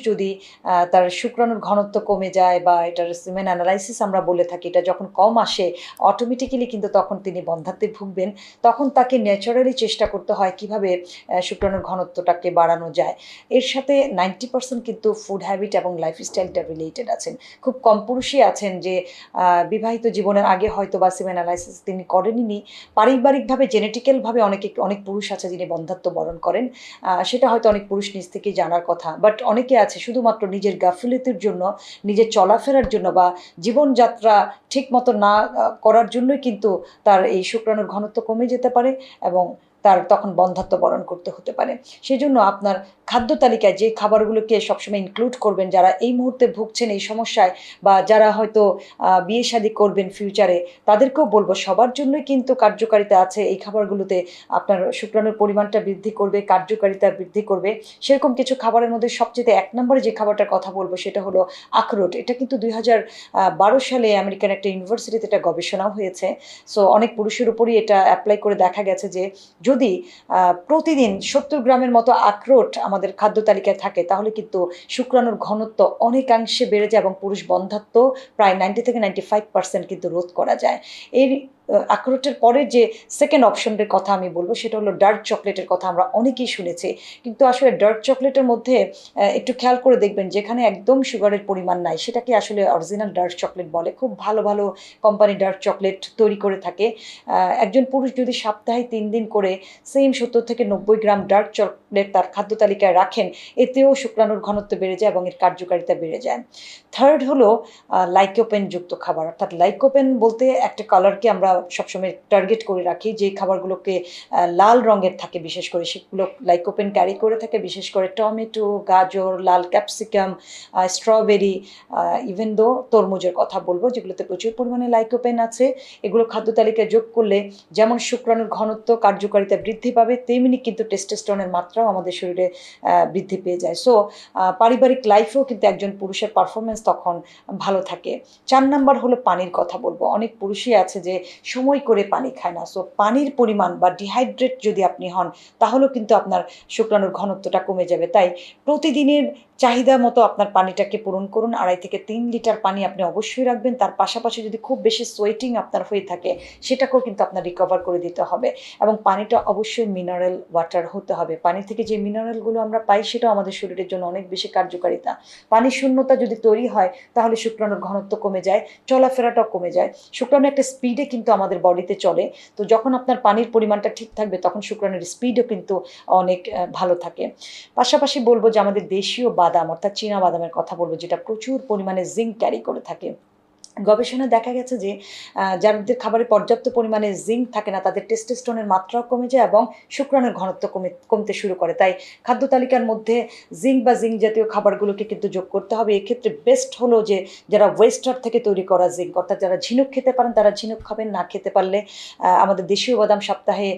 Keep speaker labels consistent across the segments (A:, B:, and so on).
A: যদি তার শুক্রাণুর ঘনত্ব কমে যায় বা এটার সিমেন অ্যানালাইসিস আমরা বলে থাকি, এটা যখন কম আসে অটোমেটিক্যালি কিন্তু তখন তিনি বন্ধ্যাত্বে ভুগবেন। তখন তাকে ন্যাচারালি চেষ্টা করতে হয় কিভাবে শুক্রাণুর ঘনত্বটাকে বাড়ানো যায়। এর সাথে 90% কিন্তু ফুড হ্যাবিট এবং লাইফস্টাইলটা রিলেটেড আছেন। খুব কম পুরুষই আছেন যে বিবাহিত জীবনের আগে হয়তো বা সিমেন অ্যানালাইসিস তিনি করেনইনি। পারিবারিকভাবে জেনেটিক্যালভাবে অনেক পুরুষ আছে যিনি বন্ধ্যাত্ব বরণ করেন। সেটা হয়তো অনেক পুরুষ নিজ থেকেই জানার কথা। বাট অনেকে আছে শুধুমাত্র নিজের গাফিলতির জন্য, নিজের চলাফেরার জন্য বা জীবনযাত্রা ঠিকমতো না করার জন্যই কিন্তু তার এই শুক্রাণুর ঘনত্ব কমে যেতে পারে এবং তার তখন বন্ধ্যাত্ব বরণ করতে হতে পারে। সেজন্য আপনার খাদ্য তালিকায় যে খাবারগুলোকে সবসময় ইনক্লুড করবেন, যারা এই মুহূর্তে ভুগছেন এই সমস্যায় বা যারা হয়তো বিয়ে শাদী করবেন ফিউচারে, তাদেরকেও বলব সবার জন্যই কিন্তু কার্যকারিতা আছে এই খাবারগুলোতে। আপনার শুক্রাণুর পরিমাণটা বৃদ্ধি করবে, কার্যকারিতা বৃদ্ধি করবে। সেরকম কিছু খাবারের মধ্যে সবচেয়ে ১ নম্বরে যে খাবারটার কথা বলব সেটা হলো আখরোট। এটা কিন্তু ২০১২ সালে আমেরিকান একটা ইউনিভার্সিটিতে এটা গবেষণাও হয়েছে। সো অনেক পুরুষের উপরই এটা অ্যাপ্লাই করে দেখা গেছে যে যদি প্রতিদিন ৭০ গ্রামের মতো আখরোট আমাদের খাদ্য তালিকায় থাকে তাহলে কিন্তু শুক্রাণুর ঘনত্ব অনেকাংশে বেড়ে যায় এবং পুরুষ বন্ধ্যাত্ব প্রায় 90 থেকে 95% কিন্তু রোধ করা যায়। এর আখরোটের পরে যে সেকেন্ড অপশনটার কথা আমি বলব সেটা হলো ডার্ক চকলেটের কথা আমরা অনেকেই শুনেছি। কিন্তু আসলে ডার্ক চকলেটের মধ্যে একটু খেয়াল করে দেখবেন যেখানে একদম সুগারের পরিমাণ নাই সেটাকে আসলে অরিজিনাল ডার্ক চকলেট বলে। খুব ভালো কোম্পানি ডার্ক চকলেট তৈরি করে থাকে। একজন পুরুষ যদি সপ্তাহে ৩ দিন করে সেম ৭০ থেকে ৯০ গ্রাম ডার্ক চকলেট তার খাদ্য তালিকায় রাখেন, এতেও শুক্রাণুর ঘনত্ব বেড়ে যায় এবং এর কার্যকারিতা বেড়ে যায়। থার্ড হলো লাইকোপেনযুক্ত খাবার। অর্থাৎ লাইকোপেন বলতে একটা কালারকে আমরা সবসময় টার্গেট করে রাখি। যে খাবারগুলোকে লাল রঙের থাকে বিশেষ করে সেগুলো লাইকোপেন ক্যারি করে থাকে। বিশেষ করে টমেটো, গাজর, লাল ক্যাপসিকাম, স্ট্রবেরি, ইভেন দো তরমুজের কথা বলব যেগুলোতে প্রচুর পরিমাণে লাইকোপেন আছে। এগুলো খাদ্য তালিকায় যোগ করলে যেমন শুক্রাণুর ঘনত্ব কার্যকারিতা বৃদ্ধি পাবে, তেমনি কিন্তু টেস্টোস্টেরনের মাত্রাও আমাদের শরীরে বৃদ্ধি পেয়ে যায়। সো পারিবারিক লাইফেও কিন্তু একজন পুরুষের পারফরমেন্স তখন ভালো থাকে। ৪ নাম্বার হলো পানির কথা বলব। অনেক পুরুষই আছে যে সময় করে পানি খায় না। সো পানির পরিমাণ বা ডিহাইড্রেট যদি আপনি হন তাহলেও কিন্তু আপনার শুক্রাণুর ঘনত্বটা কমে যাবে। তাই প্রতিদিনের চাহিদা মতো আপনার পানিটাকে পূরণ করুন। ২.৫ থেকে ৩ লিটার পানি আপনি অবশ্যই রাখবেন। তার পাশাপাশি যদি খুব বেশি সোয়েটিং আপনার হয়ে থাকে সেটাকেও কিন্তু আপনার রিকভার করে দিতে হবে এবং পানিটা অবশ্যই মিনারেল ওয়াটার হতে হবে। পানি থেকে যে মিনারেলগুলো আমরা পাই সেটাও আমাদের শরীরের জন্য অনেক বেশি কার্যকারিতা। পানির শূন্যতা যদি তৈরি হয় তাহলে শুক্রাণুর ঘনত্ব কমে যায়, চলাফেরাটাও কমে যায়। শুক্রাণু একটা স্পিডে কিন্তু আমাদের বডিতে চলে। তো যখন আপনার পানির পরিমাণটা ঠিক থাকবে তখন শুক্রাণুর স্পিডও কিন্তু অনেক ভালো থাকে। পাশাপাশি বলব যে আমাদের দেশীয় বাদাম অর্থাৎ চীনা বাদামের কথা বলব যেটা প্রচুর পরিমাণে জিঙ্ক ক্যারি করে থাকে। গবেষণায় দেখা গেছে যে যাদের খাবারে পর্যাপ্ত পরিমাণে জিঙ্ক থাকে না তাদের টেস্টোস্টেরনের মাত্রাও কমে যায় এবং শুক্রাণুর ঘনত্ব কমতে শুরু করে। তাই খাদ্য তালিকার মধ্যে জিঙ্ক জাতীয় খাবারগুলোকে কিন্তু যোগ করতে হবে। এক্ষেত্রে বেস্ট হলো যে যারা ওয়েস্টার থেকে তৈরি করা জিঙ্ক অর্থাৎ যারা ঝিনুক খেতে পারেন তারা ঝিনুক খাবেন, না খেতে পারলে আমাদের দেশীয় বাদাম সপ্তাহে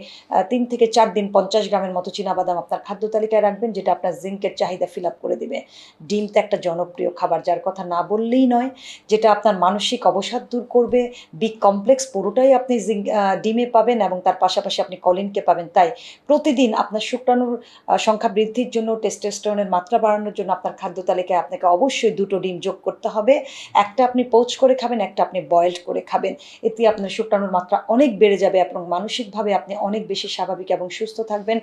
A: ৩ থেকে ৪ দিন ৫০ গ্রামের মতো চীনাবাদাম আপনার খাদ্য তালিকায় রাখবেন যেটা আপনার জিঙ্কের চাহিদা ফিল আপ করে দিবে। ডিম তো একটা জনপ্রিয় খাবার যার কথা না বললেই নয়, যেটা আপনার মানসিক অবসাদ দূর করবে। বি কমপ্লেক্স পুরোটাই আপনি ডিমে পাবেন এবং তার পাশাপাশি আপনি কলিনকে পাবেন। তাই প্রতিদিন আপনার শুক্রাণুর সংখ্যা বৃদ্ধির জন্য, টেস্টোস্টেরনের মাত্রা বাড়ানোর জন্য আপনার খাদ্য তালিকায় আপনাকে অবশ্যই ২ টো ডিম যোগ করতে হবে। একটা আপনি পোচ করে খাবেন, একটা আপনি বয়েলড করে খাবেন। এতে আপনার শুক্রাণুর মাত্রা অনেক বেড়ে যাবে এবং মানসিকভাবে আপনি অনেক বেশি স্বাভাবিক এবং সুস্থ থাকবেন।